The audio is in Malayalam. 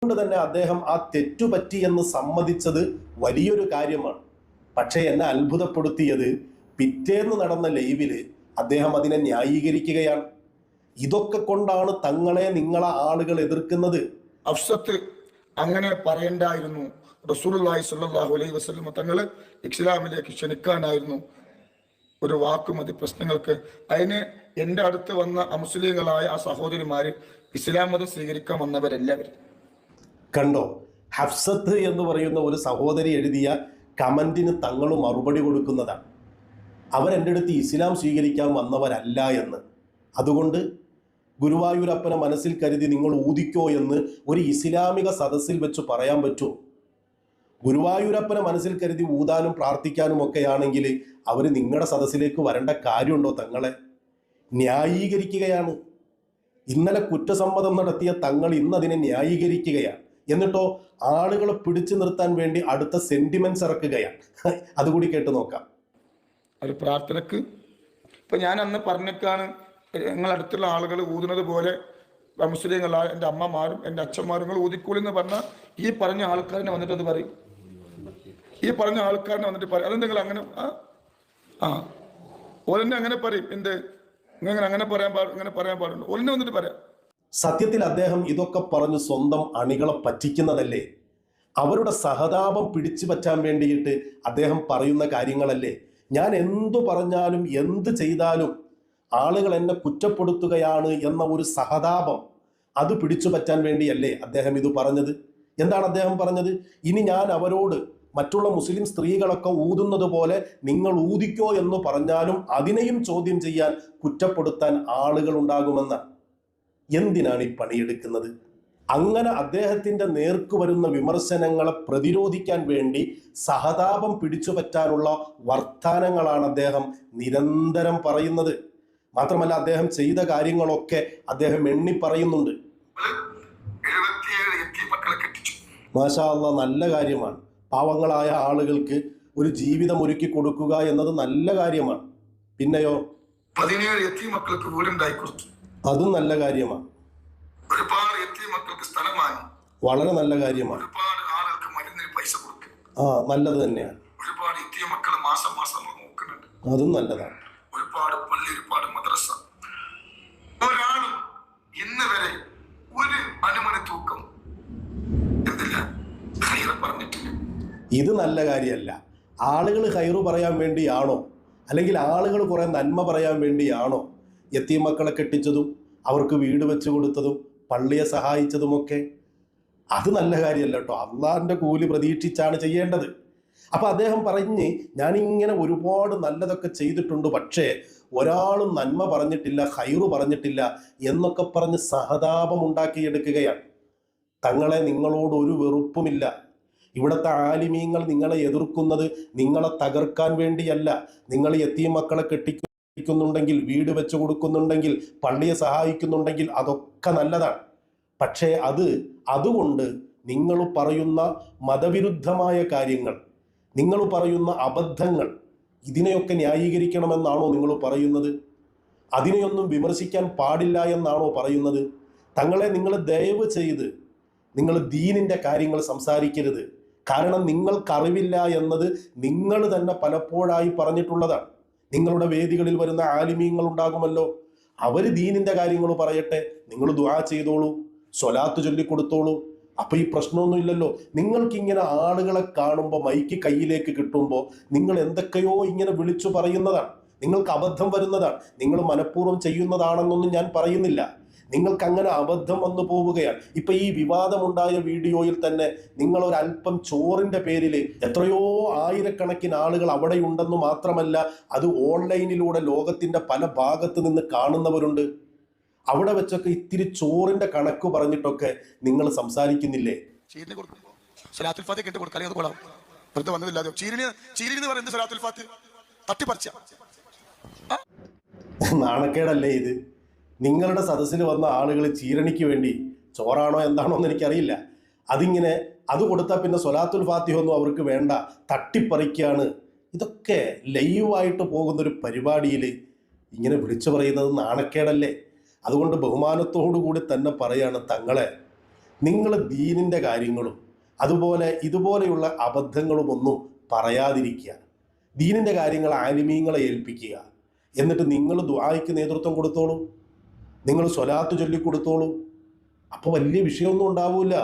കൊണ്ട് തന്നെ അദ്ദേഹം ആ തെറ്റുപറ്റി എന്ന് സമ്മതിച്ചത് വലിയൊരു കാര്യമാണ്. പക്ഷേ എന്നെ അത്ഭുതപ്പെടുത്തിയത് പിറ്റേന്ന് നടന്ന ലൈവില് അദ്ദേഹം അതിനെ ന്യായീകരിക്കുകയാണ്. ഇതൊക്കെ കൊണ്ടാണ് നിങ്ങളെ ആളുകൾ എതിർക്കുന്നത്. ഹഫ്സത്ത് അങ്ങനെ പറയണ്ടായിരുന്നു. റസൂലുള്ളാഹി സ്വല്ലല്ലാഹു അലൈഹി വസല്ലം തങ്ങൾ ഇസ്ലാമിലേക്ക് ക്ഷണിക്കാനായിരുന്നു. ഒരു വാക്കുമതി പ്രശ്നങ്ങൾക്ക്. അതിന് എൻ്റെ അടുത്ത് വന്ന അമുസ്ലിങ്ങളായ ആ സഹോദരിമാര് ഇസ്ലാം മതം സ്വീകരിക്കാൻ വന്നവരെല്ലാവരും കണ്ടോ. ഹഫ്സത്ത് എന്ന് പറയുന്ന ഒരു സഹോദരി എഴുതിയ കമന്റിന് തങ്ങൾ മറുപടി കൊടുക്കുന്നതാണ്. അവരെൻ്റെ അടുത്ത് ഇസ്ലാം സ്വീകരിക്കാൻ വന്നവരല്ല എന്ന്. അതുകൊണ്ട് ഗുരുവായൂരപ്പനെ മനസ്സിൽ കരുതി നിങ്ങൾ ഊതിക്കോ എന്ന് ഒരു ഇസ്ലാമിക സദസ്സിൽ വെച്ച് പറയാൻ പറ്റുമോ? ഗുരുവായൂരപ്പനെ മനസ്സിൽ കരുതി ഊതാനും പ്രാർത്ഥിക്കാനും ഒക്കെയാണെങ്കിൽ അവർ നിങ്ങളുടെ സദസ്സിലേക്ക് വരേണ്ട കാര്യമുണ്ടോ? തങ്ങളെ ന്യായീകരിക്കുകയാണ്. ഇന്നലെ കുറ്റസമ്മതം നടത്തിയ തങ്ങൾ ഇന്നതിനെ ന്യായീകരിക്കുകയാണ്. എന്നിട്ടോ ആളുകളെ പിടിച്ചു നിർത്താൻ വേണ്ടി അടുത്ത സെന്റിമെന്റ്സ് ഇറക്കുകയാണ്. അതുകൂടി കേട്ട് നോക്കാം. ഒരു പ്രാർത്ഥനക്ക് ഇപ്പൊ ഞാൻ അന്ന് പറഞ്ഞേക്കാണ്, ഞങ്ങളടുത്തുള്ള ആളുകൾ ഊതുന്നത് പോലെ മുസ്ലിങ്ങളായ എൻ്റെ അമ്മമാരും എൻ്റെ അച്ഛന്മാരും ഊതിക്കൂലെന്ന് പറഞ്ഞാൽ ഈ പറഞ്ഞ ആൾക്കാരനെ വന്നിട്ട് അത് പറയും. ഈ പറഞ്ഞ ആൾക്കാരനെ വന്നിട്ട് പറയും. അതെന്തെങ്കിലും അങ്ങനെ ഓലെന്നെ അങ്ങനെ പറയും. എന്ത് അങ്ങനെ പറയാൻ പാടുണ്ട്. ഓലെന്നെ വന്നിട്ട് പറയാം. സത്യത്തിൽ അദ്ദേഹം ഇതൊക്കെ പറഞ്ഞ് സ്വന്തം അണികളെ പറ്റിക്കുന്നതല്ലേ? അവരുടെ സഹതാപം പിടിച്ചു പറ്റാൻ വേണ്ടിയിട്ട് അദ്ദേഹം പറയുന്ന കാര്യങ്ങളല്ലേ? ഞാൻ എന്തു പറഞ്ഞാലും എന്ത് ചെയ്താലും ആളുകൾ എന്നെ കുറ്റപ്പെടുത്തുകയാണ് എന്ന ഒരു സഹതാപം, അത് പിടിച്ചു പറ്റാൻ വേണ്ടിയല്ലേ അദ്ദേഹം ഇത് പറഞ്ഞത്? എന്താണ് അദ്ദേഹം പറഞ്ഞത്? ഇനി ഞാൻ അവരോട് മറ്റുള്ള മുസ്ലിം സ്ത്രീകളൊക്കെ ഊതുന്നത് പോലെ നിങ്ങൾ ഊതിക്കോ എന്ന് പറഞ്ഞാലും അതിനെയും ചോദ്യം ചെയ്യാൻ, കുറ്റപ്പെടുത്താൻ ആളുകൾ ഉണ്ടാകുമെന്ന്. എന്തിനാണ് ഈ പണിയെടുക്കുന്നത്? അങ്ങനെ അദ്ദേഹത്തിന്റെ നേർക്ക് വരുന്ന വിമർശനങ്ങളെ പ്രതിരോധിക്കാൻ വേണ്ടി സഹതാപം പിടിച്ചു പറ്റാനുള്ള വർത്താനങ്ങളാണ് അദ്ദേഹം നിരന്തരം പറയുന്നത്. മാത്രമല്ല അദ്ദേഹം ചെയ്ത കാര്യങ്ങളൊക്കെ അദ്ദേഹം എണ്ണി പറയുന്നുണ്ട്. മാഷാ അല്ലാഹ്, നല്ല കാര്യമാണ്. പാവങ്ങളായ ആളുകൾക്ക് ഒരു ജീവിതം ഒരുക്കി കൊടുക്കുക എന്നത് നല്ല കാര്യമാണ്. പിന്നെയോ 17 യതീമക്കൾക്ക് വീടുണ്ടായി കൊടുത്തു. അതും നല്ല കാര്യമാണ്. ഒരുപാട് യതീമക്കൾക്ക് സ്ഥലമായി. വളരെ നല്ല കാര്യമാണ്. ഒരുപാട് ആളുകൾക്ക് മരുന്നിന് പൈസ കൊടുക്കും. നല്ലത് തന്നെയാണ്. ഒരുപാട് യതീമക്കൾ മാസം നോക്കുന്നുണ്ട്. അതും നല്ലതാണ്. ഒരുപാട് പള്ളി, ഒരുപാട് മദ്രസ. ഒരാളും ഇന്ന് വരെ ഒരു അനുമതി തൂക്കം എന്തില്ല ഖൈറ് പറഞ്ഞിട്ടില്ല. ഇത് നല്ല കാര്യമല്ല. ആളുകൾ ഖൈറ് പറയാൻ വേണ്ടിയാണോ, അല്ലെങ്കിൽ ആളുകൾ കുറെ നന്മ പറയാൻ വേണ്ടിയാണോ യതീം മക്കളെ കെട്ടിച്ചതും അവർക്ക് വീട് വെച്ചു കൊടുത്തതും പള്ളിയെ സഹായിച്ചതുമൊക്കെ? അത് നല്ല കാര്യമല്ല കേട്ടോ. അള്ളാഹിന്റെ കൂലി പ്രതീക്ഷിച്ചാണ് ചെയ്യേണ്ടത്. അപ്പൊ അദ്ദേഹം പറഞ്ഞ് ഞാനിങ്ങനെ ഒരുപാട് നല്ലതൊക്കെ ചെയ്തിട്ടുണ്ട്, പക്ഷേ ഒരാളും നന്മ പറഞ്ഞിട്ടില്ല, ഖൈറ് പറഞ്ഞിട്ടില്ല എന്നൊക്കെ പറഞ്ഞ് സഹതാപം ഉണ്ടാക്കിയെടുക്കുകയാണ്. തങ്ങളെ നിങ്ങളോട് ഒരു വെറുപ്പുമില്ല. ഇവിടുത്തെ ആലിമീങ്ങൾ നിങ്ങളെ എതിർക്കുന്നത് നിങ്ങളെ തകർക്കാൻ വേണ്ടിയല്ല. നിങ്ങൾ യതീം മക്കളെ കെട്ടിക്കുന്നുണ്ടെങ്കിൽ, വീട് വെച്ചു കൊടുക്കുന്നുണ്ടെങ്കിൽ, പള്ളിയെ സഹായിക്കുന്നുണ്ടെങ്കിൽ അതൊക്കെ നല്ലതാണ്. പക്ഷേ അതുകൊണ്ട് നിങ്ങൾ പറയുന്ന മതവിരുദ്ധമായ കാര്യങ്ങൾ, നിങ്ങൾ പറയുന്ന അബദ്ധങ്ങൾ, ഇതിനെയൊക്കെ ന്യായീകരിക്കണമെന്നാണോ നിങ്ങൾ പറയുന്നത്? അതിനെയൊന്നും വിമർശിക്കാൻ പാടില്ല എന്നാണോ പറയുന്നത്? തങ്ങളെ നിങ്ങൾ ദയവ് ചെയ്ത് നിങ്ങൾ ദീനിൻ്റെ കാര്യങ്ങൾ സംസാരിക്കരുത്. കാരണം നിങ്ങൾക്കറിവില്ല എന്നത് നിങ്ങൾ തന്നെ പലപ്പോഴായി പറഞ്ഞിട്ടുള്ളതാണ്. നിങ്ങളുടെ വേദികളിൽ വരുന്ന ആലിമീങ്ങൾ ഉണ്ടാകുമല്ലോ, അവർ ദീനിൻ്റെ കാര്യങ്ങൾ പറയട്ടെ, നിങ്ങൾ ദുആ ചെയ്തോളൂ, സ്വലാത്ത് ചൊല്ലിക്കൊടുത്തോളൂ. അപ്പൊ ഈ പ്രശ്നമൊന്നും ഇല്ലല്ലോ. നിങ്ങൾക്കിങ്ങനെ ആളുകളെ കാണുമ്പോൾ, മൈക്ക് കയ്യിലേക്ക് കിട്ടുമ്പോൾ നിങ്ങൾ എന്തൊക്കെയോ ഇങ്ങനെ വിളിച്ചു പറയുന്നതാണ്. നിങ്ങൾക്ക് അബദ്ധം വരുന്നതാണ്. നിങ്ങൾ മനഃപൂർവ്വം ചെയ്യുന്നതാണെന്നൊന്നും ഞാൻ പറയുന്നില്ല. നിങ്ങൾക്ക് അങ്ങനെ അബദ്ധം വന്നു പോവുകയാണ്. ഇപ്പൊ ഈ വിവാദമുണ്ടായ വീഡിയോയിൽ തന്നെ നിങ്ങൾ ഒരല്പം ചോറിന്റെ പേരിൽ എത്രയോ ആയിരക്കണക്കിന് ആളുകൾ അവിടെ ഉണ്ടെന്ന് മാത്രമല്ല, അത് ഓൺലൈനിലൂടെ ലോകത്തിന്റെ പല ഭാഗത്ത് നിന്ന് കാണുന്നവരുണ്ട്. അവിടെ വെച്ചൊക്കെ ഇത്തിരി ചോറിന്റെ കണക്ക് പറഞ്ഞിട്ടൊക്കെ നിങ്ങൾ സംസാരിക്കുന്നില്ലേ? നാണക്കേടല്ലേ ഇത്? നിങ്ങളുടെ സദസ്സിൽ വന്ന ആളുകൾ ചീരണിക്ക് വേണ്ടി ചോറാണോ എന്താണോ എന്ന് എനിക്കറിയില്ല, അതിങ്ങനെ അത് കൊടുത്താൽ പിന്നെ സ്വലാത്തുൽ ഫാത്തിഹ ഒന്നും അവർക്ക് വേണ്ട, തട്ടിപ്പറിക്കുകയാണ്. ഇതൊക്കെ ലൈവായിട്ട് പോകുന്നൊരു പരിപാടിയിൽ ഇങ്ങനെ വിളിച്ചു പറയുന്നത് നാണക്കേടല്ലേ? അതുകൊണ്ട് ബഹുമാനത്തോടു കൂടി തന്നെ പറയാണ്, തങ്ങളെ നിങ്ങൾ ദീനിൻ്റെ കാര്യങ്ങളും അതുപോലെ ഇതുപോലെയുള്ള അബദ്ധങ്ങളും ഒന്നും പറയാതിരിക്കുക. ദീനിൻ്റെ കാര്യങ്ങൾ ആലിമീങ്ങളെ ഏൽപ്പിക്കുക. എന്നിട്ട് നിങ്ങൾ ദുആയ്ക്ക് നേതൃത്വം കൊടുത്തോളൂ, നിങ്ങൾ സ്വലാത്ത് ചൊല്ലിക്കൊടുത്തോളൂ. അപ്പോൾ വലിയ വിഷയമൊന്നും ഉണ്ടാവില്ല.